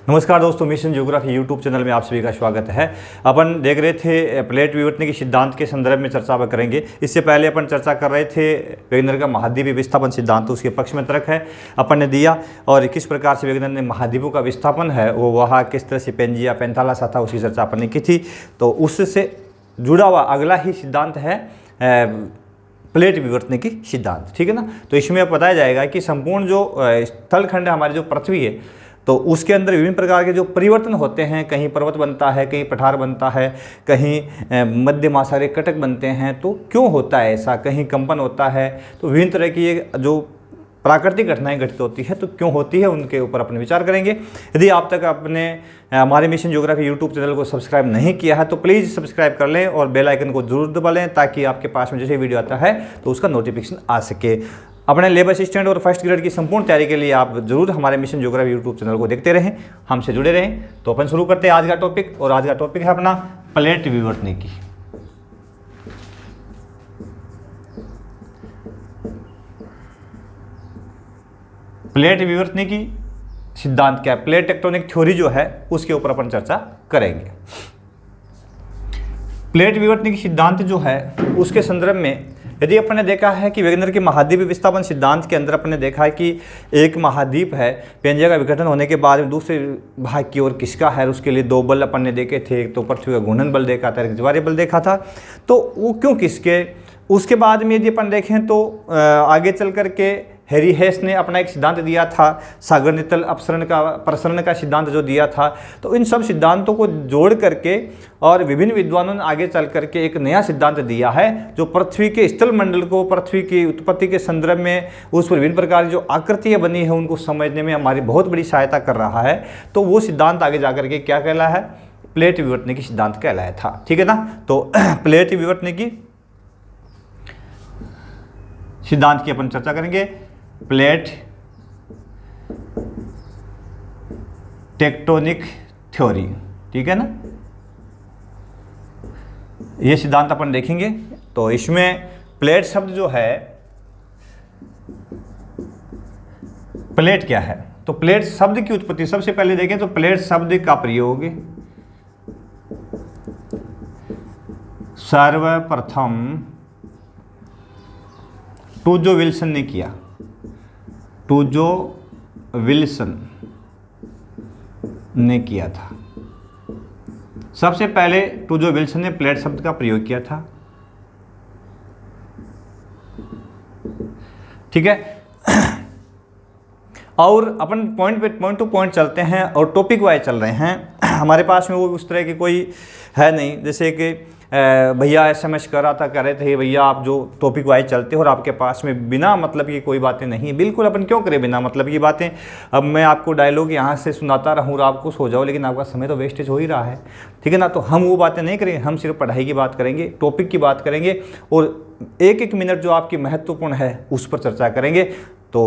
नमस्कार दोस्तों, mission geography YouTube channel में आप सभी का स्वागत है। अपन देख रहे थे प्लेट विवर्तन के सिद्धांत के संदर्भ में चर्चा करेंगे। इससे पहले अपन चर्चा कर रहे थे वेगनर का महाद्वीपीय विस्थापन सिद्धांत, उसके पक्ष में तर्क है अपन ने दिया और किस प्रकार से वेगनर ने महाद्वीपों का विस्थापन है वो वहाँ किस तरह से पेंजिया पेंथालस था उसकी चर्चा अपन ने की थी। तो उससे जुड़ा हुआ अगला ही सिद्धांत है प्लेट विवर्तन की सिद्धांत, ठीक है ना। तो इसमें अब बताया जाएगा कि संपूर्ण जो स्थलखंड है हमारी जो पृथ्वी है तो उसके अंदर विभिन्न प्रकार के जो परिवर्तन होते हैं, कहीं पर्वत बनता है, कहीं पठार बनता है, कहीं मध्य महासागरीय कटक बनते हैं। तो क्यों होता है ऐसा, कहीं कंपन होता है, तो विभिन्न तरह की ये जो प्राकृतिक घटनाएं घटित होती है तो क्यों होती है उनके ऊपर अपने विचार करेंगे। यदि आप तक अपने हमारे मिशन ज्योग्राफी यूट्यूब चैनल को सब्सक्राइब नहीं किया है तो प्लीज़ सब्सक्राइब कर लें और बेल आइकन को जरूर दबा लें ताकि आपके पास में जैसे वीडियो आता है तो उसका नोटिफिकेशन आ सके। अपने लेबर असिस्टेंट और फर्स्ट ग्रेड की संपूर्ण तैयारी के लिए आप जरूर हमारे मिशन ज्योग्राफी यूट्यूब चैनल को देखते रहें, हमसे जुड़े रहें। तो अपन शुरू करते हैं आज का टॉपिक, और आज का टॉपिक है अपना प्लेट विवर्तन की। प्लेट विवर्तन की सिद्धांत क्या है, प्लेट टेक्टोनिक थ्योरी जो है उसके ऊपर अपन चर्चा करेंगे। प्लेट विवर्तन की सिद्धांत जो है उसके संदर्भ में यदि अपन ने देखा है कि वेगनर के महाद्वीपीय विस्थापन सिद्धांत के अंदर अपन ने देखा है कि एक महाद्वीप है, पेंजिया का विघटन होने के बाद में दूसरे भाग की ओर खिसका है, उसके लिए दो बल अपन ने देखे थे। एक तो पृथ्वी का घूर्णन बल देखा था, एक ज्वारीय बल देखा था। तो वो क्यों खिसके, उसके बाद में यदि अपन देखें तो आगे चल करके हैरी हेस ने अपना एक सिद्धांत दिया था, सागर नितल अपसरण का प्रसरण का सिद्धांत जो दिया था। तो इन सब सिद्धांतों को जोड़ करके और विभिन्न विद्वानों ने आगे चल करके एक नया सिद्धांत दिया है जो पृथ्वी के स्थल मंडल को, पृथ्वी की उत्पत्ति के संदर्भ में उस पर विभिन्न प्रकार की जो आकृतियाँ बनी है उनको समझने में हमारी बहुत बड़ी सहायता कर रहा है। तो वो सिद्धांत आगे जा करके क्या कहलाया है, प्लेट विवर्तन की सिद्धांत कहलाया था, ठीक है ना। तो प्लेट विवर्तन की सिद्धांत की अपन चर्चा करेंगे। प्लेट टेक्टोनिक थ्योरी, ठीक है ना, ये सिद्धांत अपन देखेंगे। तो इसमें प्लेट शब्द जो है, प्लेट क्या है, तो प्लेट शब्द की उत्पत्ति सबसे पहले देखें तो प्लेट शब्द का प्रयोग सर्वप्रथम टूजो विल्सन ने किया। टूजो विल्सन ने किया था, सबसे पहले टूजो विल्सन ने प्लेट शब्द का प्रयोग किया था, ठीक है। और अपन पॉइंट टू पॉइंट चलते हैं और टॉपिक वाइज चल रहे हैं। हमारे पास में वो उस तरह की कोई है नहीं, जैसे कि भैया SMS कर रहा था, कह रहे थे भैया आप जो टॉपिक वाइज चलते हो और आपके पास में बिना मतलब की कोई बातें नहीं। बिल्कुल, अपन क्यों करें बिना मतलब की बातें। अब मैं आपको डायलॉग यहाँ से सुनाता रहूँ और आपको सो जाओ, लेकिन आपका समय तो वेस्टेज हो ही रहा है, ठीक है ना। तो हम वो बातें नहीं करेंगे, हम सिर्फ पढ़ाई की बात करेंगे, टॉपिक की बात करेंगे और एक एक मिनट जो आपकी महत्वपूर्ण है उस पर चर्चा करेंगे। तो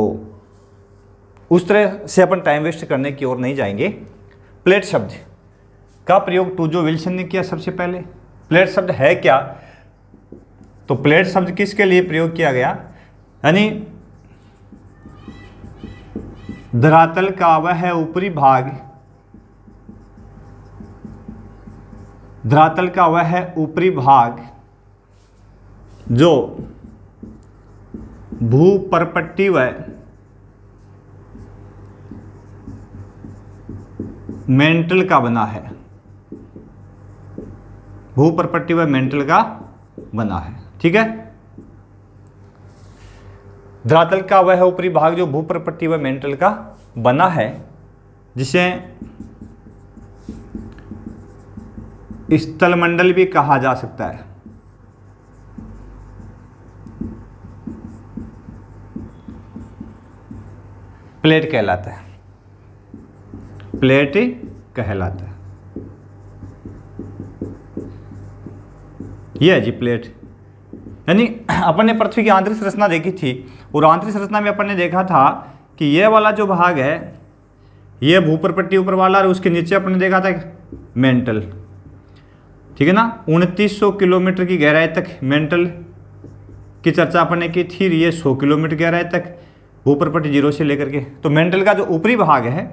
उस तरह से अपन टाइम वेस्ट करने की ओर नहीं जाएंगे। प्लेट शब्द का प्रयोग टूजो विल्सन ने किया सबसे पहले। प्लेट शब्द है क्या, तो प्लेट शब्द किसके लिए प्रयोग किया गया, यानी धरातल का वह ऊपरी भाग, धरातल का वह ऊपरी भाग जो भूपर्पट्टी व मेंटल का बना है, भूपर्पट्टी व मेंटल का बना है, ठीक है। धरातल का वह ऊपरी भाग जो भूपर्पट्टी व मेंटल का बना है, जिसे स्थलमंडल भी कहा जा सकता है। प्लेट कहलाता है, प्लेट कहलाता है, यह है जी प्लेट। यानी अपन ने पृथ्वी की आंतरिक संरचना देखी थी और आंतरिक संरचना में अपन ने देखा था कि यह वाला जो भाग है यह भूपर्पट्टी ऊपर वाला और उसके नीचे अपन ने देखा था मेंटल, ठीक है ना। 2900 किलोमीटर की गहराई तक मेंटल की चर्चा अपन ने की थी। ये 100 किलोमीटर गहराई तक भूपर्पट्टी 0 से लेकर के, तो मेंटल का जो ऊपरी भाग है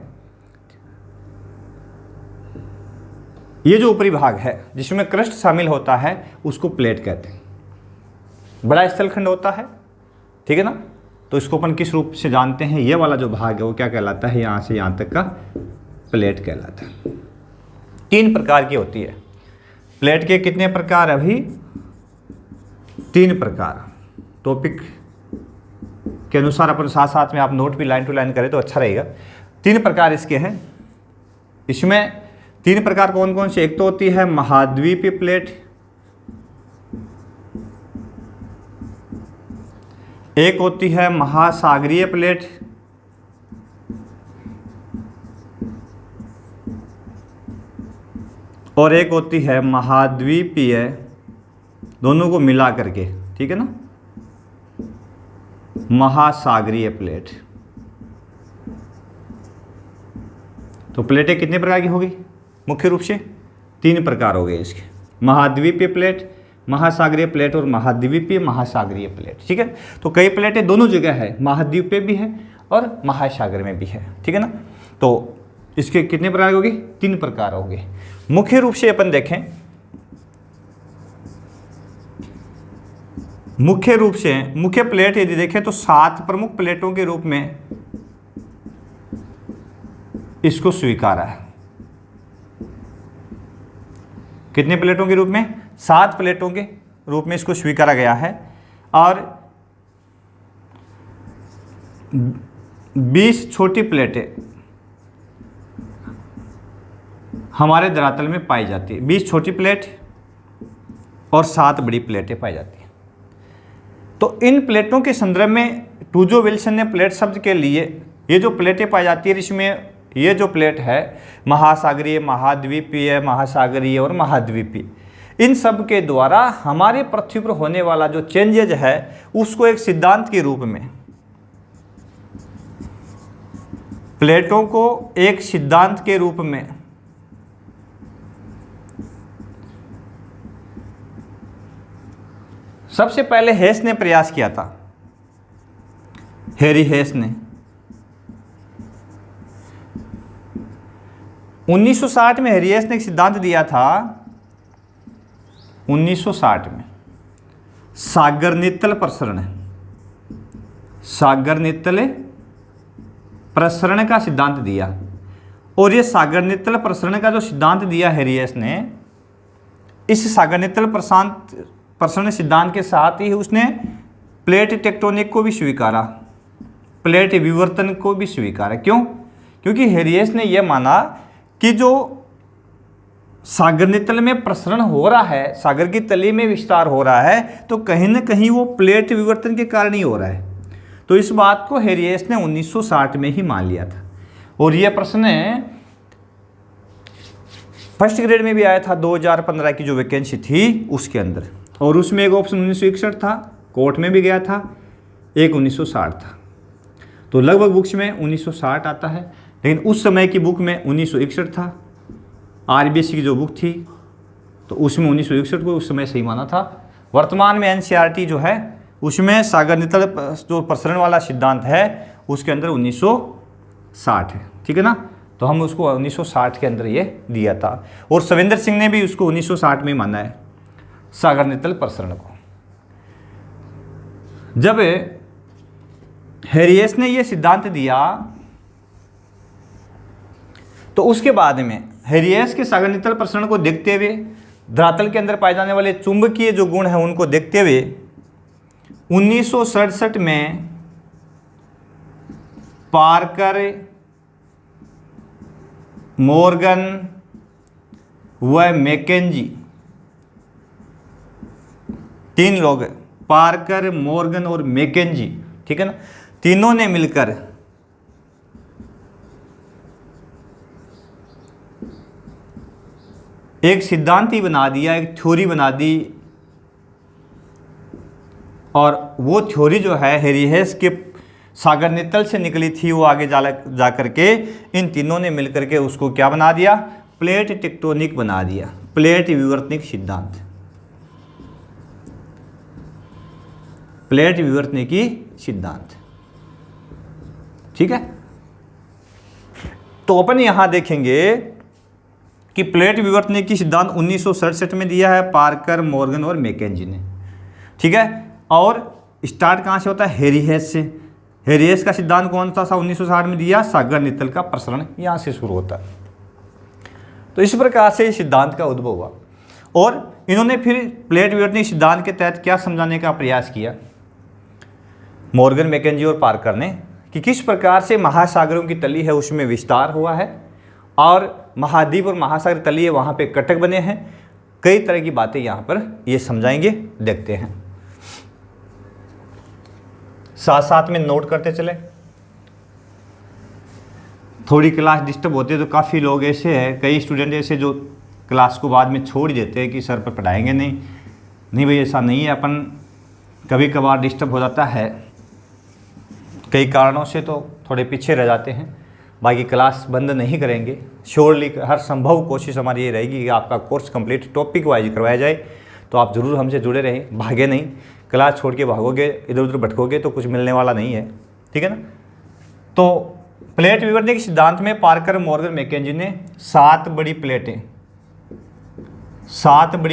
ये जो ऊपरी भाग है जिसमें क्रस्ट शामिल होता है उसको प्लेट कहते हैं। बड़ा स्थलखंड होता है, ठीक है ना। तो इसको अपन किस रूप से जानते हैं, ये वाला जो भाग है वो क्या कहलाता है, यहाँ से यहाँ तक का प्लेट कहलाता है। 3 प्रकार की होती है प्लेट के। कितने प्रकार? अभी 3 प्रकार। टॉपिक के अनुसार अपन साथ साथ में आप नोट भी लाइन टू लाइन करें तो अच्छा रहेगा। 3 प्रकार इसके हैं। इसमें 3 प्रकार कौन कौन से? एक तो होती है महाद्वीपीय प्लेट, एक होती है महासागरीय प्लेट, और एक होती है महाद्वीपीय, दोनों को मिला करके, ठीक है ना, महासागरीय प्लेट। तो प्लेटें कितने प्रकार की होगी? मुख्य रूप से 3 प्रकार हो गए इसके, महाद्वीपीय प्लेट, महासागरीय प्लेट और महाद्वीपीय महासागरीय प्लेट, ठीक है। तो कई प्लेटें दोनों जगह है, महाद्वीप पे भी है और महासागर में भी है, ठीक है ना। तो इसके कितने प्रकार होगी? 3 प्रकार हो गए। मुख्य रूप से अपन देखें, मुख्य रूप से मुख्य प्लेट यदि देखें तो 7 प्रमुख प्लेटों के रूप में इसको स्वीकारा है। कितने प्लेटों के रूप में? 7 प्लेटों के रूप में इसको स्वीकारा गया है। और 20 छोटी प्लेटें हमारे धरातल में पाई जाती है। 20 छोटी प्लेट और 7 बड़ी प्लेटें पाई जाती हैं। तो इन प्लेटों के संदर्भ में टूजो विल्सन ने प्लेट शब्द के लिए ये जो प्लेटें पाई जाती है, इसमें ये जो प्लेट है महासागरीय, महाद्वीपीय, महासागरीय और महाद्वीपीय, इन सब के द्वारा हमारे पृथ्वी पर होने वाला जो चेंजेज है उसको एक सिद्धांत के रूप में, प्लेटों को एक सिद्धांत के रूप में सबसे पहले हेस ने प्रयास किया था। हेरी हेस ने 1960 में हेरी हेस ने एक सिद्धांत दिया था। 1960 में सागर नित्तल प्रसरण, सागर नित्तल प्रसरण का सिद्धांत दिया। और ये सागर नित्तल प्रसरण का जो सिद्धांत दिया हेरी हेस ने, इस सागर नित्तल प्रसरण सिद्धांत के साथ ही उसने प्लेट टेक्टोनिक को भी स्वीकारा, प्लेट विवर्तन को भी स्वीकारा। क्यों? क्योंकि हेरी हेस ने यह माना कि जो सागर नितल में प्रसरण हो रहा है, सागर की तली में विस्तार हो रहा है, तो कहीं ना कहीं वो प्लेट विवर्तन के कारण ही हो रहा है। तो इस बात को हेरी हेस ने 1960 में ही मान लिया था। और यह प्रश्न फर्स्ट ग्रेड में भी आया था 2015 की जो वैकेंसी थी उसके अंदर। और उसमें एक ऑप्शन 1961 था, कोर्ट में भी गया था, एक 1960 था। तो लगभग बुक्स में 1960 आता है, लेकिन उस समय की बुक में 1961 था। आरबीएससी की जो बुक थी तो उसमें 1961 को उस समय सही माना था। वर्तमान में एनसीईआरटी जो है उसमें सागर नितल जो प्रसरण वाला सिद्धांत है उसके अंदर 1960 है, ठीक है ना। तो हम उसको 1960 के अंदर ये दिया था। और सविंदर सिंह ने भी उसको 1960 में माना है, सागर नितल प्रसरण को। जब हेरी हेस ने यह सिद्धांत दिया तो उसके बाद में हेरी हेस के सागर नितल प्रसरण को देखते हुए, धरातल के अंदर पाए जाने वाले चुंबकीय जो गुण हैं उनको देखते हुए 1967 में पार्कर, मॉर्गन व मैकेंजी, 3 लोग, पार्कर, मॉर्गन और मैकेंजी, ठीक है ना, तीनों ने मिलकर एक सिद्धांत ही बना दिया, एक थ्योरी बना दी। और वो थ्योरी जो है हेरी हेस के सागर नितल से निकली थी, वो आगे जा करके इन तीनों ने मिलकर के उसको क्या बना दिया? प्लेट टेक्टोनिक बना दिया, प्लेट विवर्तनिक सिद्धांत, प्लेट विवर्तनिकी सिद्धांत, ठीक है। तो अपन यहां देखेंगे कि प्लेट विवर्तन की सिद्धांत 1967 में दिया है पार्कर, मॉर्गन और मैकेंजी ने, ठीक है। और स्टार्ट कहाँ से होता है? हेरिहेस से। हेरिहेस का सिद्धांत कौन सा था? 1960 में दिया, सागर नित्तल का प्रसरण यहाँ से शुरू होता है। तो इस प्रकार से सिद्धांत का उद्भव हुआ और इन्होंने फिर प्लेट विवर्तन सिद्धांत के तहत क्या समझाने का प्रयास किया, मॉर्गन, मैकेंजी और पार्कर ने, कि किस प्रकार से महासागरों की तली है उसमें विस्तार हुआ है और महाद्वीप और महासागर तलीय वहाँ पे कटक बने हैं। कई तरह की बातें यहाँ पर ये समझाएंगे, देखते हैं, साथ साथ में नोट करते चले। थोड़ी क्लास डिस्टर्ब होती है तो काफ़ी लोग ऐसे हैं, कई स्टूडेंट ऐसे जो क्लास को बाद में छोड़ देते हैं कि सर पर पढ़ाएंगे नहीं भाई, ऐसा नहीं है। अपन कभी कभार डिस्टर्ब हो जाता है कई कारणों से, तो थोड़े पीछे रह जाते हैं। बाकी क्लास बंद नहीं करेंगे, श्योरली हर संभव कोशिश हमारी ये रहेगी कि आपका कोर्स कंप्लीट टॉपिक वाइज करवाया जाए। तो आप ज़रूर हमसे जुड़े रहें, भागे नहीं। क्लास छोड़ के भागोगे, इधर उधर भटकोगे तो कुछ मिलने वाला नहीं है, ठीक है ना। तो प्लेट विवर्तन के सिद्धांत में पार्कर, मॉर्गन, मैकेंजी ने 7 बड़ी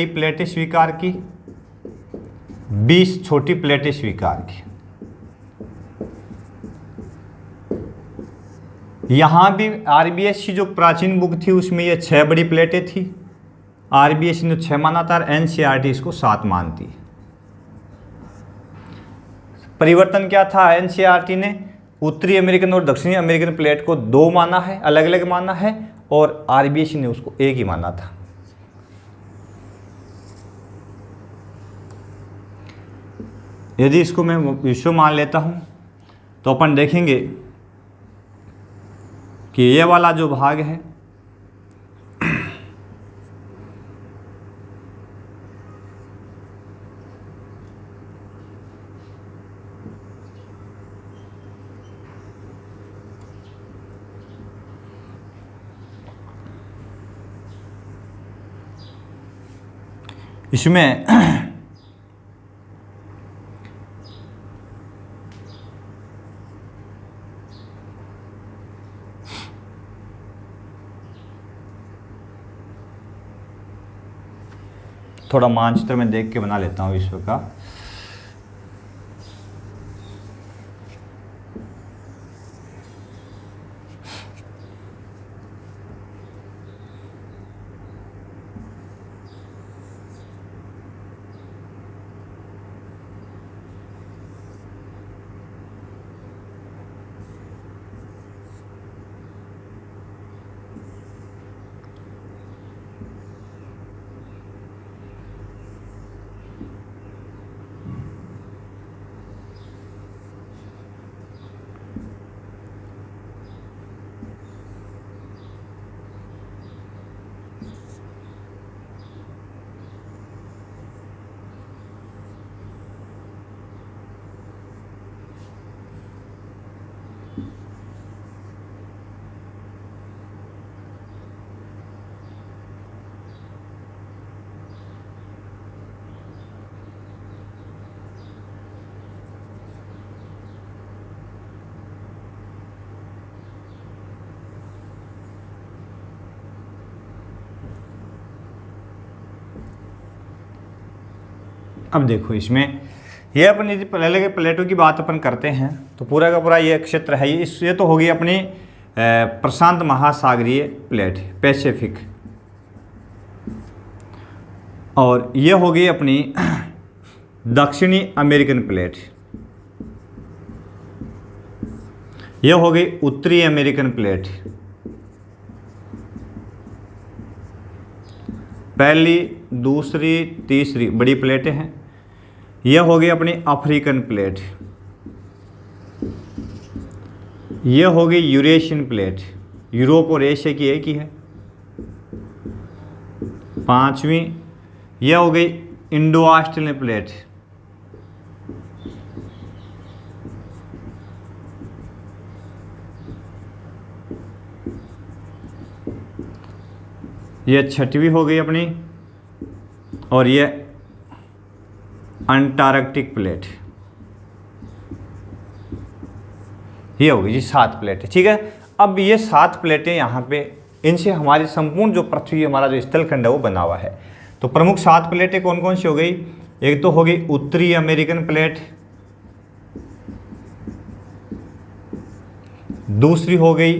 प्लेटें स्वीकार की, 20 छोटी प्लेटें स्वीकार की। यहाँ भी आरबीएस की जो प्राचीन बुक थी उसमें ये 6 बड़ी प्लेटें थी, आरबीएस ने 6 माना था, एनसीईआरटी इसको 7 मानती। परिवर्तन क्या था? एनसीईआरटी ने उत्तरी अमेरिकन और दक्षिणी अमेरिकन प्लेट को 2 माना है, अलग अलग माना है, और आरबीएस ने उसको 1 ही माना था। यदि इसको मैं विश्व मान लेता हूँ तो अपन देखेंगे कि ये वाला जो भाग है इसमें थोड़ा मानचित्र में देख के बना लेता हूँ विश्व का। अब देखो इसमें ये अपन यदि पहले के प्लेटों की बात अपन करते हैं तो पूरा का पूरा ये क्षेत्र है, ये तो होगी अपनी प्रशांत महासागरीय प्लेट, पैसिफिक, और ये होगी अपनी दक्षिणी अमेरिकन प्लेट, ये हो गई उत्तरी अमेरिकन प्लेट, पहली दूसरी तीसरी बड़ी प्लेटें हैं। यह हो गई अपनी अफ्रीकन प्लेट, यह हो गई यूरेशियन प्लेट, यूरोप और एशिया की एक ही है। पांचवी यह हो गई इंडो ऑस्ट्रेलियन प्लेट, यह छठवीं हो गई अपनी, और यह अंटार्कटिक प्लेट, ये होगी जी 7 प्लेटें। ठीक है, अब ये 7 प्लेटें यहाँ पे इनसे हमारी संपूर्ण जो पृथ्वी, हमारा जो स्थलखंड है वो बना हुआ है। तो प्रमुख 7 प्लेटें कौन कौन सी हो गई? एक तो हो गई उत्तरी अमेरिकन प्लेट, दूसरी हो गई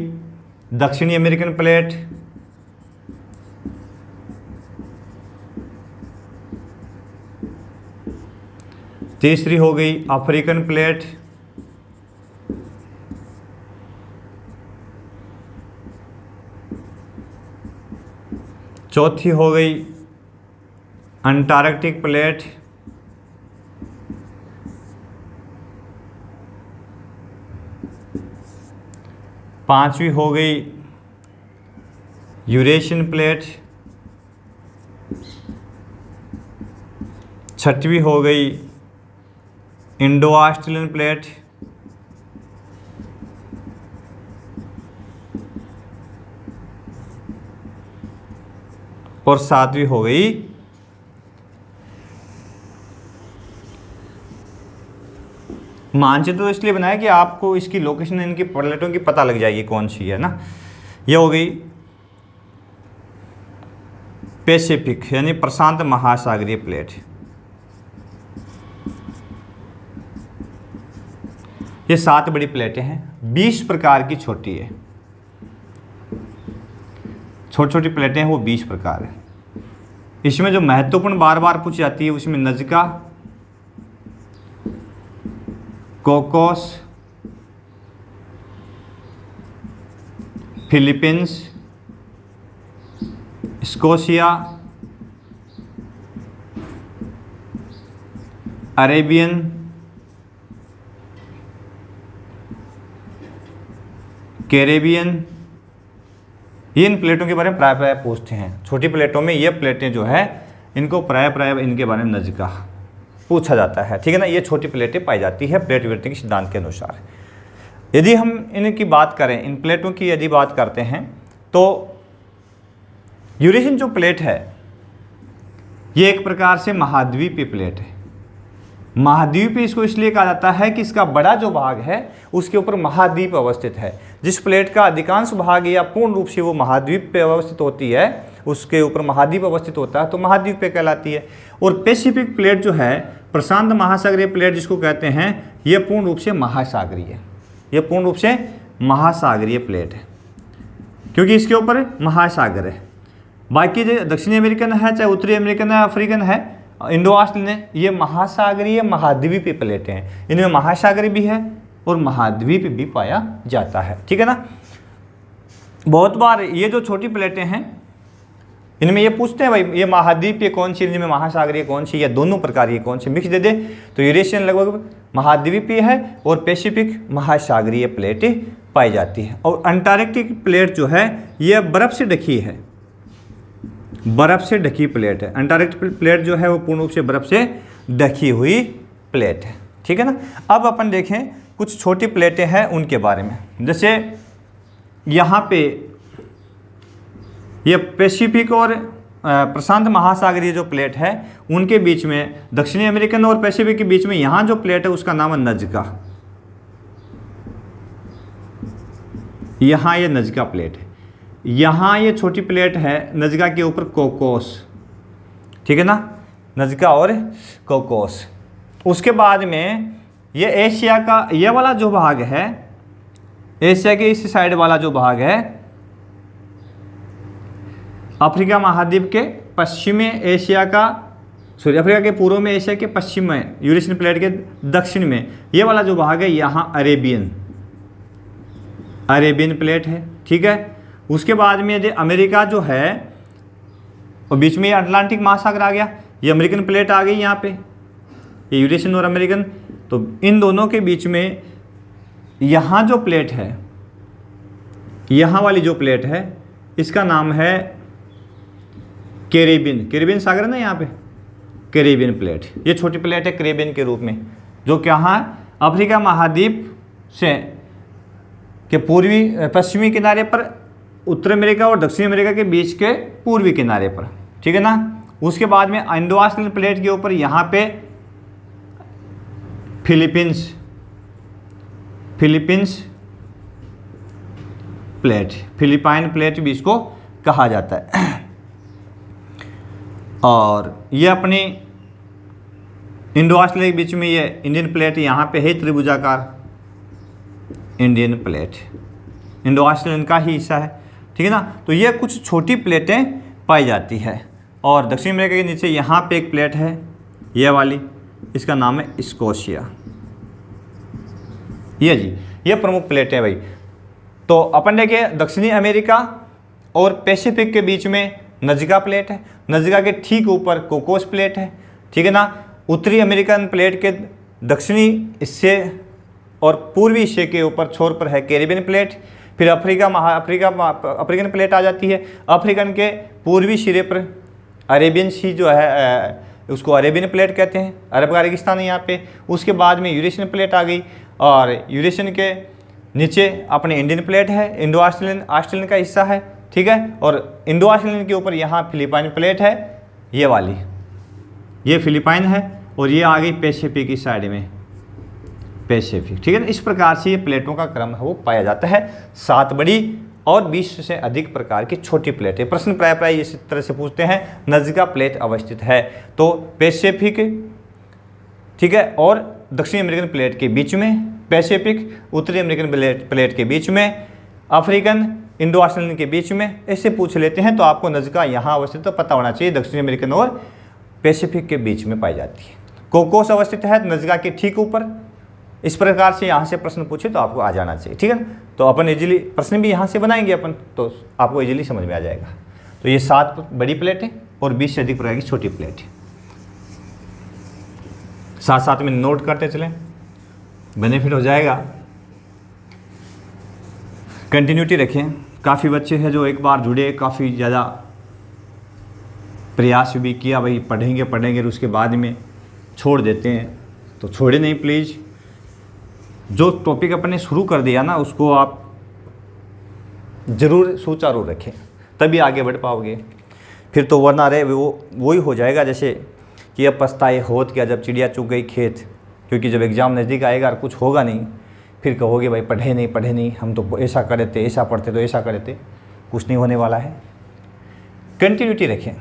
दक्षिणी अमेरिकन प्लेट, तीसरी हो गई अफ्रीकन प्लेट, चौथी हो गई अंटार्कटिक प्लेट, पांचवी हो गई यूरेशियन प्लेट, छठवीं हो गई इंडो ऑस्ट्रेलियन प्लेट, और सातवीं हो गई मानचित्र। तो इसलिए बनाया कि आपको इसकी लोकेशन, इनकी प्लेटों की पता लग जाएगी कौन सी है ना। ये हो गई पैसिफिक यानी प्रशांत महासागरीय प्लेट। ये 7 बड़ी प्लेटें हैं, 20 प्रकार की छोटी है, छोटी छोटी प्लेटें हैं वो 20 प्रकार है। इसमें जो महत्वपूर्ण बार बार पूछी जाती है उसमें Nazca, Cocos, Philippines, Scotia, Arabian, Caribbean, ये इन प्लेटों के बारे में प्राय पूछते हैं। छोटी प्लेटों में ये प्लेटें जो है इनको प्राय इनके बारे में नज़का पूछा जाता है, ठीक है ना। ये छोटी प्लेटें पाई जाती है प्लेट विवर्तन के सिद्धांत के अनुसार। यदि हम इनकी बात करें, इन प्लेटों की यदि बात करते हैं तो यूरेशियन जो प्लेट है ये एक प्रकार से महाद्वीपीय प्लेट है। महाद्वीपीय इसको इसलिए कहा जाता है कि इसका बड़ा जो भाग है उसके ऊपर महाद्वीप अवस्थित है। जिस प्लेट का अधिकांश भाग या पूर्ण रूप से वो महाद्वीप पे अवस्थित होती है, उसके ऊपर महाद्वीप अवस्थित होता है तो महाद्वीप पे कहलाती है। और पैसिफिक प्लेट जो है, प्रशांत महासागरीय प्लेट जिसको कहते हैं, ये पूर्ण रूप से महासागरीय है। ये पूर्ण रूप से महासागरीय प्लेट है क्योंकि इसके ऊपर महासागर है। बाकी जो दक्षिणी अमेरिकन है, चाहे उत्तरी अमेरिकन है, अफ्रीकन है, इंडो ऑस्ट्रेलियन, ये महासागरीय महाद्वीपीय प्लेटें हैं। इनमें महासागरीय भी है और महाद्वीप भी पाया जाता है, ठीक है ना। बहुत बार ये जो छोटी प्लेटें हैं इनमें ये पूछते हैं भाई ये महाद्वीपीय कौन सी, इनमें महासागरीय कौन सी, या दोनों प्रकार की कौन सी, मिक्स दे दे तो यूरेशियन लगभग महाद्वीपीय है और पैसिफिक महासागरीय प्लेटें पाई जाती है। और अंटार्कटिक प्लेट जो है ये बर्फ़ से ढकी है, बर्फ़ से ढकी प्लेट है। अंटार्कटिक प्लेट जो है वो पूर्ण रूप से बर्फ़ से ढकी हुई प्लेट है, ठीक है ना। अब अपन देखें कुछ छोटी प्लेटें हैं उनके बारे में। जैसे यहाँ पे ये पैसिफिक और प्रशांत महासागरीय जो प्लेट है उनके बीच में, दक्षिणी अमेरिकन और पैसिफिक के बीच में यहाँ जो प्लेट है उसका नाम है नज़का। यहाँ ये नज़का प्लेट है। यहाँ ये छोटी प्लेट है नज़का के ऊपर कोकोस, ठीक है ना, नज़का और कोकोस। उसके बाद में ये एशिया का ये वाला जो भाग है, एशिया के इस साइड वाला जो भाग है, अफ्रीका महाद्वीप के पश्चिमी एशिया का, अफ्रीका के पूर्व में, एशिया के पश्चिम में, यूरेशियन प्लेट के दक्षिण में ये वाला जो भाग है यहाँ अरेबियन प्लेट है, ठीक है। उसके बाद में जो अमेरिका जो है और बीच में ये अटलांटिक महासागर आ गया, ये अमेरिकन प्लेट आ गई यहाँ पे, ये यूरेशियन और अमेरिकन। तो इन दोनों के बीच में यहाँ जो प्लेट है, यहाँ वाली जो प्लेट है इसका नाम है कैरेबियन सागर है ना यहाँ पे, कैरेबियन प्लेट। ये छोटी प्लेट है कैरेबियन के रूप में, जो कि यहाँ अफ्रीका महाद्वीप से के पूर्वी पश्चिमी किनारे पर, उत्तर अमेरिका और दक्षिण अमेरिका के बीच के पूर्वी किनारे पर, ठीक है ना। उसके बाद में इंडो ऑस्ट्रेलियन प्लेट के ऊपर यहाँ पे फिलीपींस प्लेट, फिलिपाइन प्लेट भी इसको कहा जाता है। और ये अपनी इंडो ऑस्ट्रेलिया के बीच में ये इंडियन प्लेट यहाँ पे है त्रिभुजाकार, इंडियन प्लेट इंडो ऑस्ट्रेलियन का ही हिस्सा है, ठीक है ना। तो ये कुछ छोटी प्लेटें पाई जाती है। और दक्षिण अमेरिका के नीचे यहाँ पे एक प्लेट है, ये वाली, इसका नाम है स्कोशिया। ये जी, ये प्रमुख प्लेटें भाई। तो अपन देखिए दक्षिणी अमेरिका और पैसिफिक के बीच में नज़का प्लेट है, नज़का के ठीक ऊपर कोकोस प्लेट है, ठीक है ना। उत्तरी अमेरिकन प्लेट के दक्षिणी हिस्से और पूर्वी हिस्से के ऊपर छोर पर है कैरिबियन प्लेट। फिर अफ्रीकन प्लेट आ जाती है। अफ्रीकन के पूर्वी सिरे पर अरेबियन सी जो है उसको अरेबियन प्लेट कहते हैं, अरब का रेगिस्तान है यहाँ पे। उसके बाद में यूरेशियन प्लेट आ गई, और यूरेशियन के नीचे अपने इंडियन प्लेट है, इंडो ऑस्ट्रेलियन का हिस्सा है, ठीक है। और इंडो ऑस्ट्रेलियन के ऊपर यहाँ फिलिपाइन प्लेट है, ये वाली, ये फिलिपाइन है, और ये आ गई पैसिफिक की साइड में, पैसिफिक, ठीक है ना। इस प्रकार से ये प्लेटों का क्रम है वो पाया जाता है। 7 बड़ी और 20 से अधिक प्रकार की छोटी प्लेटें। प्रश्न प्राय इस तरह से पूछते हैं, नज़का प्लेट अवस्थित है तो पैसिफिक, ठीक है, और दक्षिणी अमेरिकन प्लेट के बीच में पैसिफिक, उत्तरी अमेरिकन प्लेट के बीच में, अफ्रीकन इंडो ऑस्ट्रेलियन के बीच में, ऐसे पूछ लेते हैं। तो आपको नज़का यहाँ अवस्थित तो पता होना चाहिए, दक्षिणी अमेरिकन और पैसिफिक के बीच में पाई जाती है। कोकोस अवस्थित है नज़का के ठीक ऊपर। इस प्रकार से यहाँ से प्रश्न पूछे तो आपको आ जाना चाहिए, ठीक है ना। तो अपन इजीली प्रश्न भी यहाँ से बनाएंगे अपन, तो आपको इजीली समझ में आ जाएगा। तो ये 7 बड़ी प्लेटें और 20 से अधिक प्रकार की छोटी प्लेटें, साथ साथ में नोट करते चलें, बेनिफिट हो जाएगा। कंटिन्यूटी रखें। काफ़ी बच्चे हैं जो एक बार जुड़े, काफ़ी ज़्यादा प्रयास भी किया, भाई पढ़ेंगे और उसके बाद में छोड़ देते हैं, तो छोड़े नहीं प्लीज़। जो टॉपिक अपने शुरू कर दिया ना उसको आप ज़रूर सुचारू रखें, तभी आगे बढ़ पाओगे। फिर तो वरना रहे वही हो जाएगा जैसे कि अब पछताए होत क्या जब चिड़िया चुग गई खेत। क्योंकि जब एग्ज़ाम नज़दीक आएगा और कुछ होगा नहीं, फिर कहोगे भाई पढ़े नहीं, हम तो ऐसा करे थे, ऐसा पढ़ते तो ऐसा करे थे। कुछ नहीं होने वाला है। कंटिन्यूटी रखें।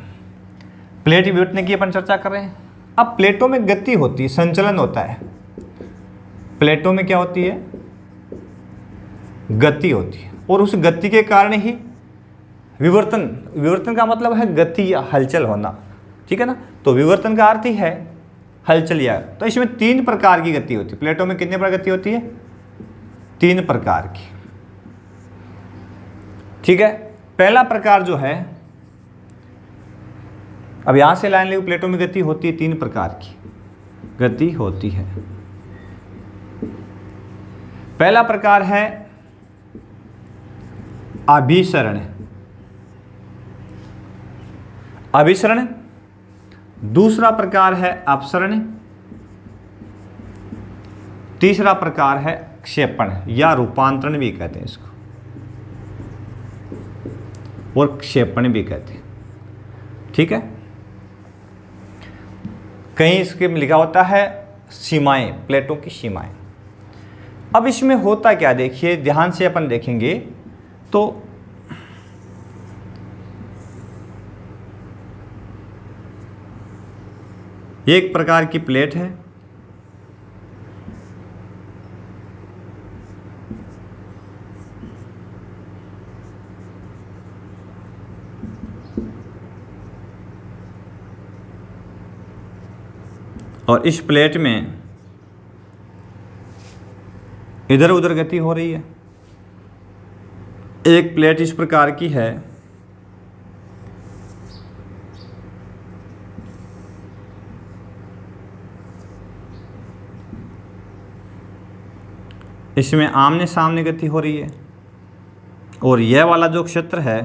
प्लेट विवर्तन की अपन चर्चा कर रहे हैं। अब प्लेटों में गति होती है, संचलन होता है। प्लेटों में क्या होती है? गति होती है, और उस गति के कारण ही विवर्तन का मतलब है गति या हलचल होना, ठीक है ना। तो विवर्तन का अर्थ ही है हलचल या। तो इसमें 3 प्रकार की गति होती है। प्लेटों में कितने प्रकार गति होती है? 3 प्रकार की, ठीक है। पहला प्रकार जो है, अब यहां से लाइन ली, प्लेटों में गति होती है 3 प्रकार की गति होती है। पहला प्रकार है अभिसरण, दूसरा प्रकार है अपसरण, तीसरा प्रकार है क्षेपण या रूपांतरण भी कहते हैं इसको, और क्षेपण भी कहते हैं, ठीक है। कहीं इसके में लिखा होता है सीमाएं, प्लेटों की सीमाएं। अब इसमें होता क्या, देखिए ध्यान से अपन देखेंगे तो एक प्रकार की प्लेट है, और इस प्लेट में इधर उधर गति हो रही है। एक प्लेट इस प्रकार की है, इसमें आमने सामने गति हो रही है, और यह वाला जो क्षेत्र है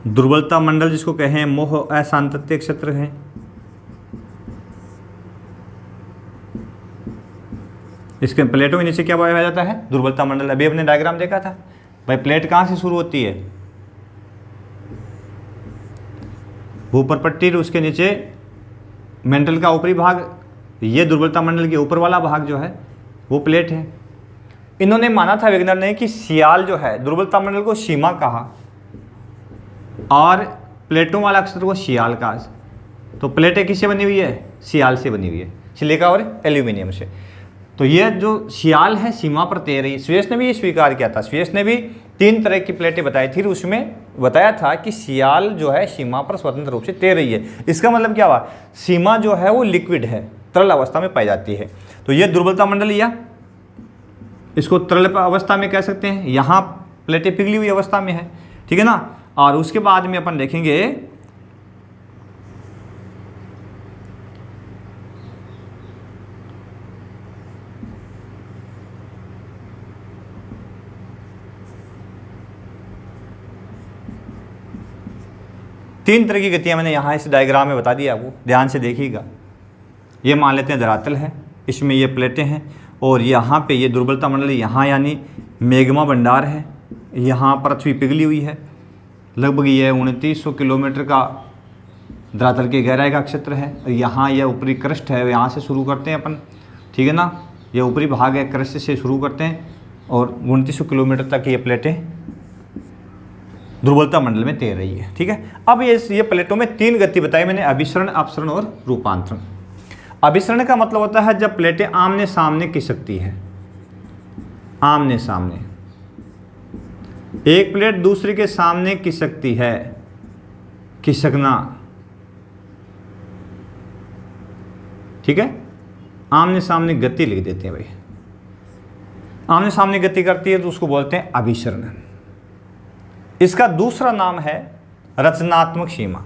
दुर्बलता मंडल जिसको कहें, मोह असांतत्य क्षेत्र है। इसके प्लेटों के नीचे क्या पाया जाता है? दुर्बलता मंडल। अभी अपने डायग्राम देखा था भाई, प्लेट कहाँ से शुरू होती है? ऊपर पट्टी, उसके नीचे मेंटल का ऊपरी भाग, ये दुर्बलता मंडल के ऊपर वाला भाग जो है वो प्लेट है। इन्होंने माना था वेगनर ने कि सियाल जो है दुर्बलता मंडल को सीमा कहा और प्लेटों वाला अक्षर को सियाल कहा। तो प्लेटें किससे बनी हुई है? सियाल से बनी हुई है, सिलिका और एल्यूमिनियम से। तो ये जो सियाल है सीमा पर तैर रही है। स्वेस ने भी ये स्वीकार किया था। स्वेस ने भी 3 तरह की प्लेटें बताई थी, उसमें बताया था कि सियाल जो है सीमा पर स्वतंत्र रूप से तैर रही है। इसका मतलब क्या हुआ? सीमा जो है वो लिक्विड है, तरल अवस्था में पाई जाती है। तो ये दुर्बलता मंडल या इसको तरल अवस्था में कह सकते हैं। यहाँ प्लेटें पिघली हुई अवस्था में है, ठीक है ना। और उसके बाद में अपन देखेंगे तीन तरह की गतियाँ मैंने यहाँ इस डायग्राम में बता दिया आपको, ध्यान से देखिएगा। ये मान लेते हैं धरातल है, इसमें ये प्लेटें हैं और यहाँ पे ये दुर्बलता मंडल, यहाँ यानी मैग्मा भंडार है, यहाँ पृथ्वी पिघली हुई है। लगभग ये 2900 किलोमीटर का धरातल की गहराई का क्षेत्र है। और यहाँ यह ऊपरी क्रस्ट है, यहाँ से शुरू करते हैं अपन, ठीक है ना। ये ऊपरी भाग है, क्रस्ट से शुरू करते हैं और 2900 किलोमीटर तक ये प्लेटें दुर्बलता मंडल में तैर रही है, ठीक है। अब ये प्लेटों में 3 गति बताई मैंने, अभिसरण, अपसरण और रूपांतरण। अभिसरण का मतलब होता है जब प्लेटें आमने सामने खिसकती है, आमने सामने एक प्लेट दूसरे के सामने खिसकती है, खिसकना, ठीक है। आमने सामने गति लिख देते हैं भाई। आमने सामने गति करती है तो उसको बोलते हैं अभिसरण। इसका दूसरा नाम है रचनात्मक सीमा,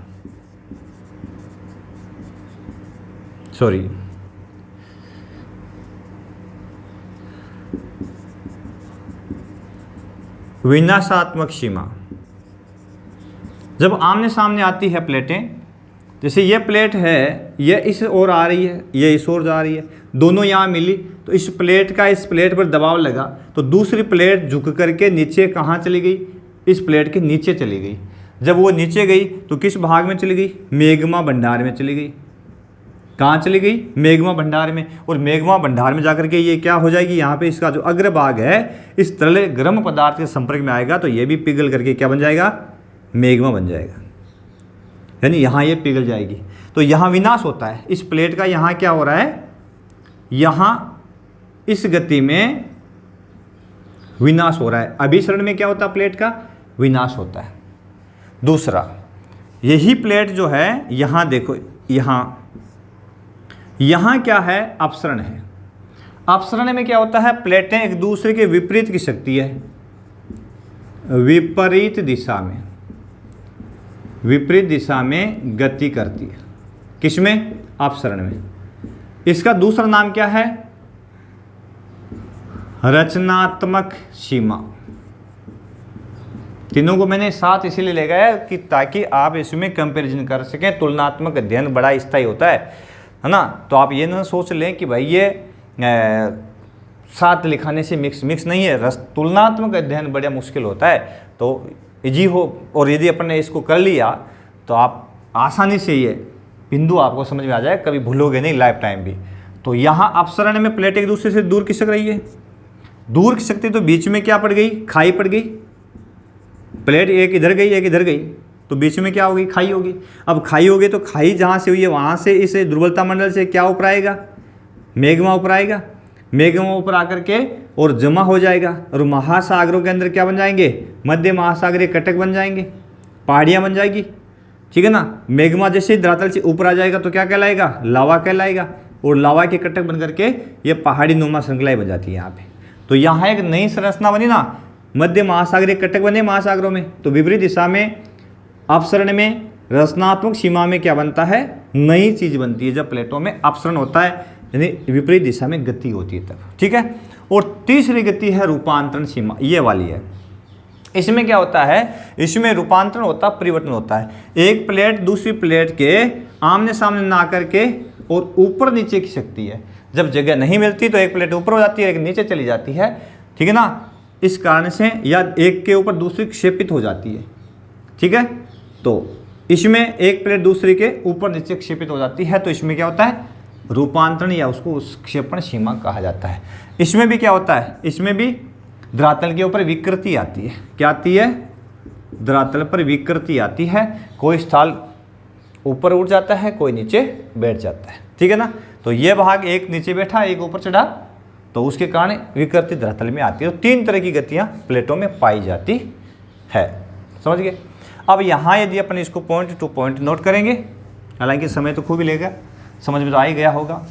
सॉरी विनाशात्मक सीमा। जब आमने सामने आती है प्लेटें, जैसे ये प्लेट है, ये इस ओर आ रही है, ये इस ओर जा रही है, दोनों यहाँ मिली तो इस प्लेट का इस प्लेट पर दबाव लगा तो दूसरी प्लेट झुक करके नीचे कहाँ चली गई? इस प्लेट के नीचे चली गई। जब वो नीचे गई तो किस भाग में चली गई? मैग्मा भंडार में चली गई। कहाँ चली गई? मैग्मा भंडार में। और मैग्मा भंडार में जाकर के ये क्या हो जाएगी? यहाँ पे इसका जो अग्रभाग है इस तरल गर्म पदार्थ के संपर्क में आएगा तो ये भी पिघल करके क्या बन जाएगा? मैग्मा बन जाएगा, यानी यहाँ ये पिघल जाएगी। तो यहाँ विनाश होता है इस प्लेट का। यहाँ क्या हो रहा है? यहाँ इस गति में विनाश हो रहा है। अभिसरण में क्या होता है? प्लेट का विनाश होता है। दूसरा, यही प्लेट जो है, यहाँ देखो, यहाँ क्या है? अपसरण है। अपसरण में क्या होता है? प्लेटें एक दूसरे के विपरीत खिसकती है, विपरीत दिशा में, विपरीत दिशा में गति करती है। किसमें? अपसरण में। इसका दूसरा नाम क्या है? रचनात्मक सीमा। तीनों को मैंने साथ इसीलिए ले गया कि ताकि आप इसमें कंपैरिजन कर सकें। तुलनात्मक अध्ययन बड़ा स्थायी होता है ना। तो आप ये ना सोच लें कि भाई ये साथ लिखाने से मिक्स नहीं है। तुलनात्मक अध्ययन बड़ा मुश्किल होता है, तो इजी हो। और यदि अपन ने इसको कर लिया तो आप आसानी से ये बिंदु आपको समझ में आ जाए, कभी भूलोगे नहीं लाइफ टाइम भी। तो यहाँ अपसरण में प्लेट एक दूसरे से दूर खिसक रही है, दूर खिसकती तो बीच में क्या पड़ गई? खाई पड़ गई। प्लेट एक इधर गई, एक इधर गई, तो बीच में क्या होगी? खाई होगी। अब खाई होगी तो खाई जहाँ से हुई है वहाँ से इस दुर्बलता मंडल से क्या ऊपर आएगा? मैग्मा ऊपर आएगा। मैग्मा ऊपर आकर के और जमा हो जाएगा और महासागरों के अंदर क्या बन जाएंगे? मध्य महासागरीय कटक बन जाएंगे, पहाड़ियाँ बन जाएगी, ठीक है ना। मैग्मा जैसे धरातल से ऊपर आ जाएगा तो क्या कहलाएगा? लावा कहलाएगा। और लावा के कटक बन करके ये पहाड़ी नुमा श्रृंखलाएं बन जाती है यहाँ पे। तो यहाँ एक नई संरचना बनी ना, मध्य महासागरीय कटक बने महासागरों में। तो विपरीत दिशा में, अपसरण में, रचनात्मक सीमा में क्या बनता है? नई चीज बनती है जब प्लेटों में अपसरण होता है, यानी विपरीत दिशा में गति होती है तब, ठीक है। और तीसरी गति है रूपांतरण सीमा, ये वाली है। इसमें क्या होता है? इसमें रूपांतरण होता है, परिवर्तन होता है। एक प्लेट दूसरी प्लेट के आमने सामने ना करके और ऊपर नीचे खिसकती है। जब जगह नहीं मिलती तो एक प्लेट ऊपर हो जाती है, एक नीचे चली जाती है, ठीक है ना। इस कारण से या एक के ऊपर दूसरी क्षेपित हो जाती है, ठीक है। तो इसमें एक प्लेट दूसरी के ऊपर नीचे क्षेपित हो जाती है, तो इसमें क्या होता है? रूपांतरण या उसको उत्क्षेपण सीमा कहा जाता है। इसमें भी क्या होता है, इसमें भी धरातल के ऊपर विकृति आती है। क्या आती है? धरातल पर विकृति आती है। कोई स्थल ऊपर उठ जाता है, कोई नीचे बैठ जाता है, ठीक है ना। तो ये भाग एक नीचे बैठा, एक ऊपर चढ़ा, तो उसके कारण विकृति धरातल में आती है। तो 3 तरह की गतियां प्लेटों में पाई जाती है, समझ गए। अब यहाँ यदि अपन इसको पॉइंट टू पॉइंट नोट करेंगे, हालांकि समय तो खूब ही लेगा, समझ में तो आ ही गया होगा।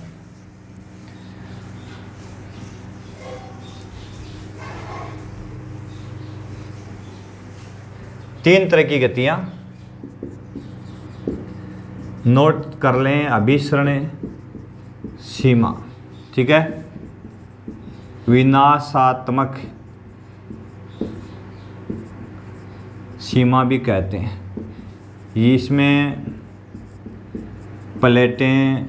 तीन तरह की गतियां नोट कर लें। अभिसरण सीमा, ठीक है, विनाशात्मक सीमा भी कहते हैं। इसमें प्लेटें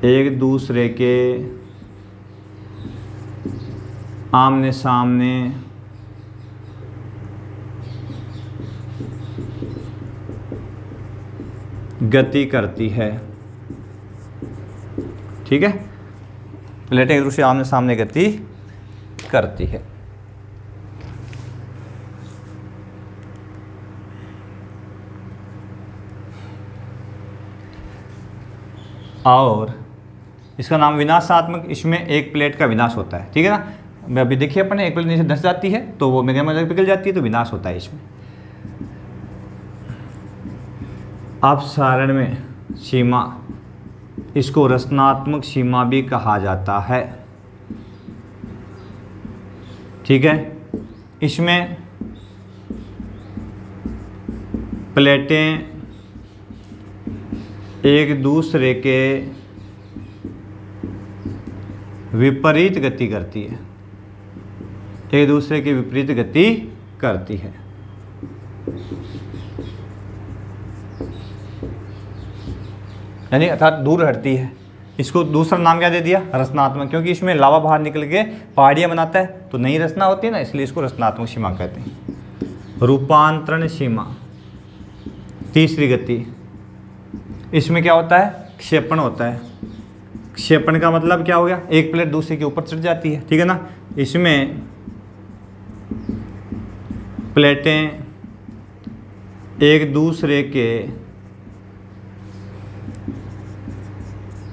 एक दूसरे के आमने सामने गति करती है, ठीक है। प्लेटें एक दूसरे आमने सामने गति करती है। और इसका नाम विनाशात्मक, इसमें एक प्लेट का विनाश होता है, ठीक है ना। अभी देखिए अपन, एक प्लेट नीचे धंस जाती है तो वो मैग्नेटिक पिघल जाती है, तो विनाश होता है इसमें। अपसारण में सीमा, इसको रचनात्मक सीमा भी कहा जाता है, ठीक है। इसमें प्लेटें एक दूसरे के विपरीत गति करती है, एक दूसरे के विपरीत गति करती है। यानी अर्थात दूर हटती है। इसको दूसरा नाम क्या दे दिया? रचनात्मक, क्योंकि इसमें लावा बाहर निकल के पहाड़ियाँ बनाता है तो नई रचना होती है ना, इसलिए इसको रचनात्मक सीमा कहते हैं। रूपांतरण सीमा, तीसरी गति, इसमें क्या होता है? क्षेपण होता है। क्षेपण का मतलब क्या हो गया? एक प्लेट दूसरे के ऊपर चढ़ जाती है, ठीक है ना। इसमें प्लेटें एक दूसरे के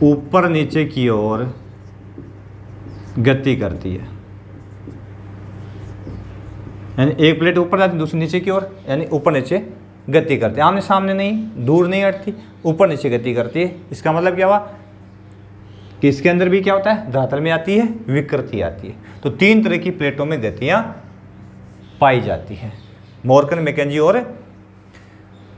ऊपर नीचे की ओर गति करती है। यानी एक प्लेट ऊपर जाती है, दूसरी नीचे की ओर, यानी ऊपर नीचे गति करती है। आमने सामने नहीं, दूर नहीं हटती, ऊपर नीचे गति करती है। इसका मतलब क्या हुआ कि इसके अंदर भी क्या होता है? धरातल में आती है, विकृति आती है। तो 3 तरह की प्लेटों में गतियां पाई जाती हैं। मोरकन, मैकेंजी और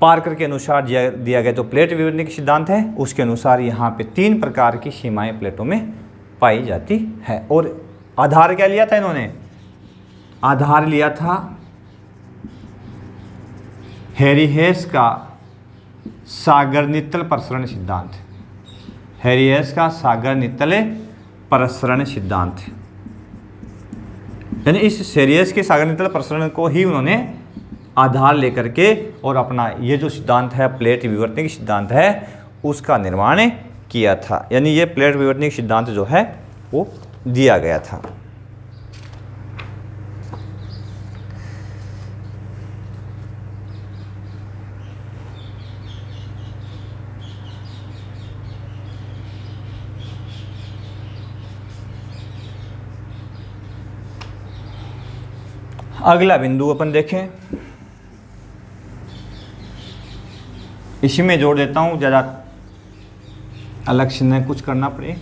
पार्कर के अनुसार दिया गया जो प्लेट विवर्तन के सिद्धांत है, उसके अनुसार यहाँ पे 3 प्रकार की सीमाएं प्लेटों में पाई जाती है। और आधार क्या लिया था इन्होंने? आधार लिया था हैरी-हेस का सागर नित्तल प्रसरण सिद्धांत। हैरी-हेस का सागर नित्तल प्रसरण सिद्धांत, यानी इस हैरी-हेस के सागर नित्तल प्रसरण को ही उन्होंने आधार लेकर के और अपना ये जो सिद्धांत है प्लेट विवर्तन की सिद्धांत है उसका निर्माण किया था। यानी ये प्लेट विवर्तन सिद्धांत जो है वो दिया गया था। अगला बिंदु अपन देखें, इसी में जोड़ देता हूँ, ज़्यादा अलग से न कुछ करना पड़े।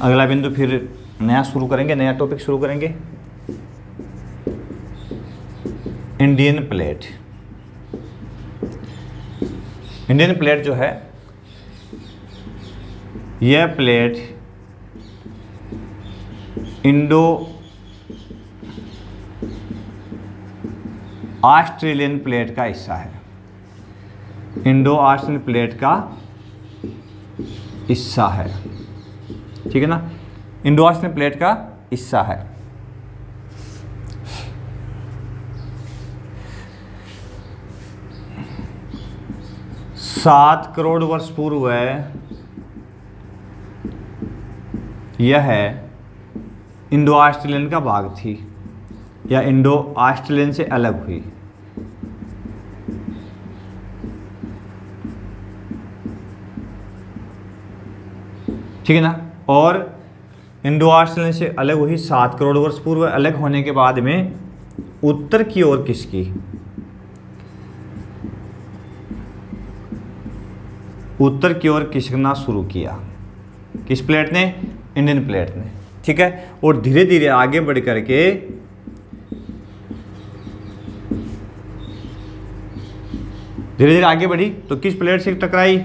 अगला बिंदु फिर नया शुरू करेंगे, नया टॉपिक शुरू करेंगे। Indian plate. इंडियन प्लेट जो है, यह प्लेट इंडो ऑस्ट्रेलियन प्लेट का हिस्सा है। इंडो ऑस्ट्रेलियन प्लेट का हिस्सा है, ठीक है ना। इंडो ऑस्ट्रेलियन प्लेट का हिस्सा है। सात करोड़ वर्ष पूर्व यह इंडो ऑस्ट्रेलियन का भाग थी या इंडो ऑस्ट्रेलियन से अलग हुई। ठीक है ना। और इंडो ऑस्ट्रेलियन से अलग हुई 7 करोड़ वर्ष पूर्व। अलग होने के बाद में उत्तर की ओर किसकी, उत्तर की ओर खिसकना शुरू किया। किस प्लेट ने? इंडियन प्लेट ने। ठीक है। और धीरे धीरे आगे बढ़ करके धीरे धीरे आगे बढ़ी तो किस प्लेट से टकराई?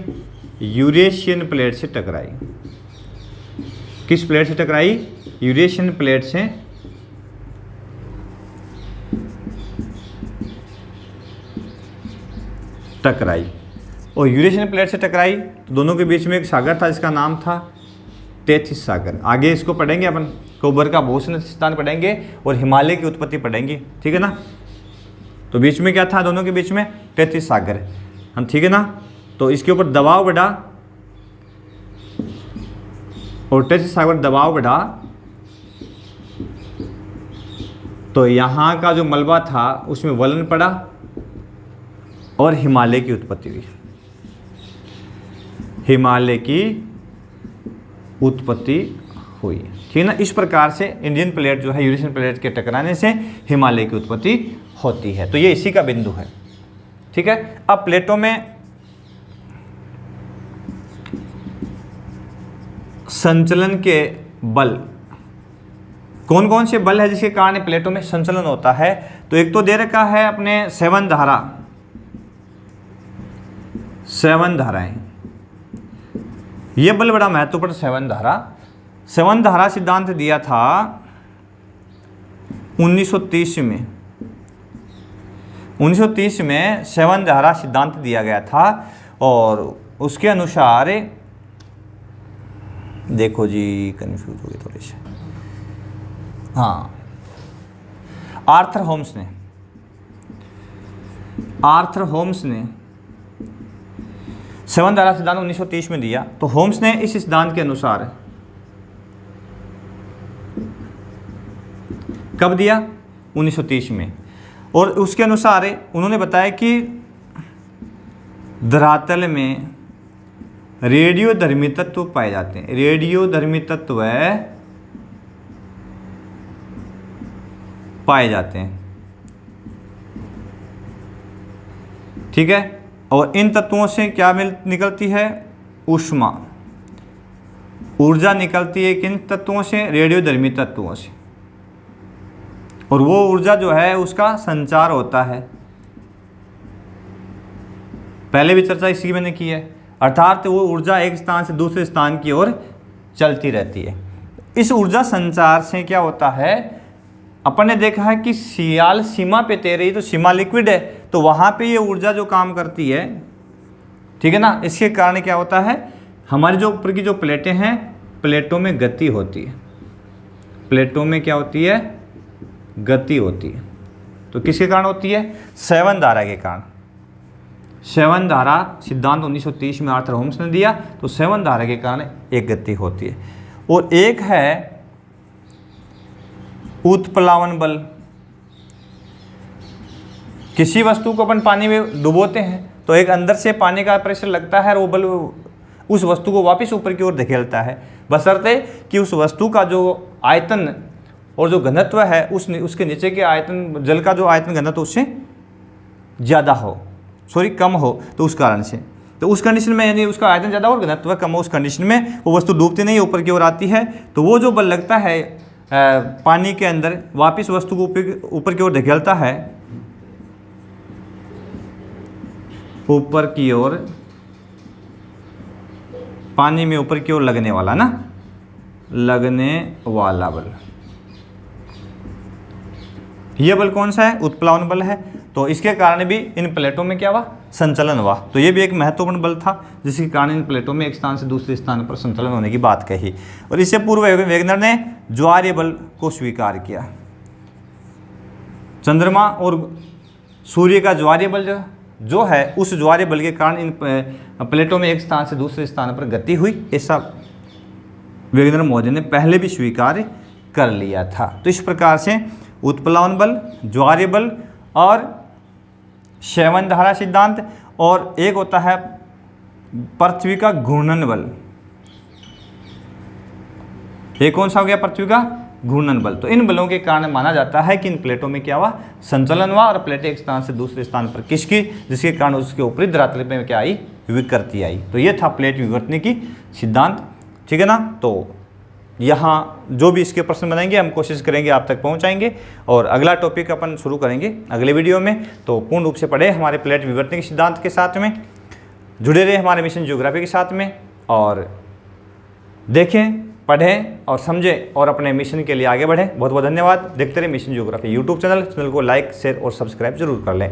यूरेशियन प्लेट से टकराई। किस प्लेट से टकराई? यूरेशियन प्लेट से टकराई। और यूरेशियन प्लेट से टकराई तो दोनों के बीच में एक सागर था जिसका नाम था टेथिस सागर। आगे इसको पढ़ेंगे अपन, कोबर का भूषण स्थान पढ़ेंगे और हिमालय की उत्पत्ति पढ़ेंगे। ठीक है ना। तो बीच में क्या था दोनों के बीच में? टेथिस सागर। हम ठीक है ना। तो इसके ऊपर दबाव बढ़ा और टेथिस सागर दबाव बढ़ा तो यहाँ का जो मलबा था उसमें वलन पड़ा और हिमालय की उत्पत्ति हुई। हिमालय की उत्पत्ति हुई। ठीक है ना। इस प्रकार से इंडियन प्लेट जो है यूरेशियन प्लेट के टकराने से हिमालय की उत्पत्ति होती है। तो ये इसी का बिंदु है। ठीक है। अब प्लेटों में संचलन के बल, कौन कौन से बल है जिसके कारण प्लेटों में संचलन होता है? तो एक तो दे रखा है अपने सेवन धारा, 7 धाराएं। ये बल बड़ा महत्वपूर्ण 7 धारा। 7 धारा सिद्धांत दिया था 1930 में। 1930 में 7 धारा सिद्धांत दिया गया था और उसके अनुसार देखो जी कंफ्यूज हो गई थोड़ी सी। हाँ, आर्थर होम्स ने 7 धारा सिद्धांत 1930 में दिया। तो होम्स ने इस सिद्धांत के अनुसार कब दिया? 1930 में। और उसके अनुसार उन्होंने बताया कि धरातल में रेडियोधर्मी तत्व पाए जाते हैं। रेडियोधर्मी तत्व पाए जाते हैं। ठीक है। और इन तत्वों से क्या निकलती है? ऊष्मा, ऊर्जा निकलती है। किन तत्वों से? रेडियोधर्मी तत्वों से। और वो ऊर्जा जो है उसका संचार होता है। पहले भी चर्चा इसी की मैंने की है। अर्थात वो ऊर्जा एक स्थान से दूसरे स्थान की ओर चलती रहती है। इस ऊर्जा संचार से क्या होता है? अपन ने देखा है कि सियाल सीमा पे तैर रही, तो सीमा लिक्विड है तो वहाँ पे ये ऊर्जा जो काम करती है, ठीक है ना। इसके कारण क्या होता है? हमारी जो ऊपर की जो प्लेटें हैं, प्लेटों में गति होती है। प्लेटों में क्या होती है? गति होती है। तो किसके कारण होती है? 7 धारा के कारण। 7 धारा सिद्धांत 1930 में आर्थर होम्स ने दिया। तो 7 धारा के कारण एक गति होती है। और एक है उत्प्लावन बल। किसी वस्तु को अपन पानी में डुबोते हैं तो एक अंदर से पानी का प्रेशर लगता है और वो बल उस वस्तु को वापस ऊपर की ओर धकेलता है, बशर्ते कि उस वस्तु का जो आयतन और जो घनत्व है उसके नीचे के आयतन, जल का जो आयतन घनत्व उससे ज़्यादा हो, कम हो। तो उस कारण से, तो उस कंडीशन में यानी उसका आयतन ज़्यादा और घनत्व कम हो, उस कंडीशन में वो वस्तु डूबती नहीं, ऊपर की ओर आती है। तो वो जो बल लगता है पानी के अंदर, वापस वस्तु को ऊपर की ओर धकेलता है, ऊपर की ओर, पानी में ऊपर की ओर लगने वाला ना, लगने वाला बल। यह बल कौन सा है? उत्प्लावन बल है। तो इसके कारण भी इन प्लेटों में क्या हुआ? संचलन हुआ। तो ये भी एक महत्वपूर्ण बल था जिसके कारण इन प्लेटों में एक स्थान से दूसरे स्थान पर संचलन होने की बात कही। और इससे पूर्व वेगनर ने ज्वारीय बल को स्वीकार किया। चंद्रमा और सूर्य का ज्वारीय बल जो है, उस ज्वारीय बल के कारण इन प्लेटों में एक स्थान से दूसरे स्थान पर गति हुई, ऐसा विवेकानंद महोदय ने पहले भी स्वीकार कर लिया था। तो इस प्रकार से उत्प्लावन बल, ज्वारीय बल और शैवन धारा सिद्धांत, और एक होता है पृथ्वी का घूर्णन बल। ये कौन सा हो गया? पृथ्वी का घूर्णन बल। तो इन बलों के कारण माना जाता है कि इन प्लेटों में क्या हुआ? संचलन हुआ, और प्लेटें एक स्थान से दूसरे स्थान पर खिसकी, जिसके कारण उसके ऊपरी धरातल में क्या आई? विकृति आई। तो ये था प्लेट विवर्तन की सिद्धांत, ठीक है ना। तो यहाँ जो भी इसके प्रश्न बनाएंगे हम कोशिश करेंगे आप तक पहुँचाएंगे, और अगला टॉपिक अपन शुरू करेंगे अगले वीडियो में। तो पूर्ण रूप से पढ़े हमारे प्लेट विवर्तन के सिद्धांत के साथ में, जुड़े रहे हमारे मिशन ज्योग्राफी के साथ में, और देखें, पढ़ें और समझें, और अपने मिशन के लिए आगे बढ़ें। बहुत बहुत धन्यवाद। देखते रहे मिशन ज्योग्राफी यूट्यूब चैनल को लाइक, शेयर और सब्सक्राइब जरूर कर लें।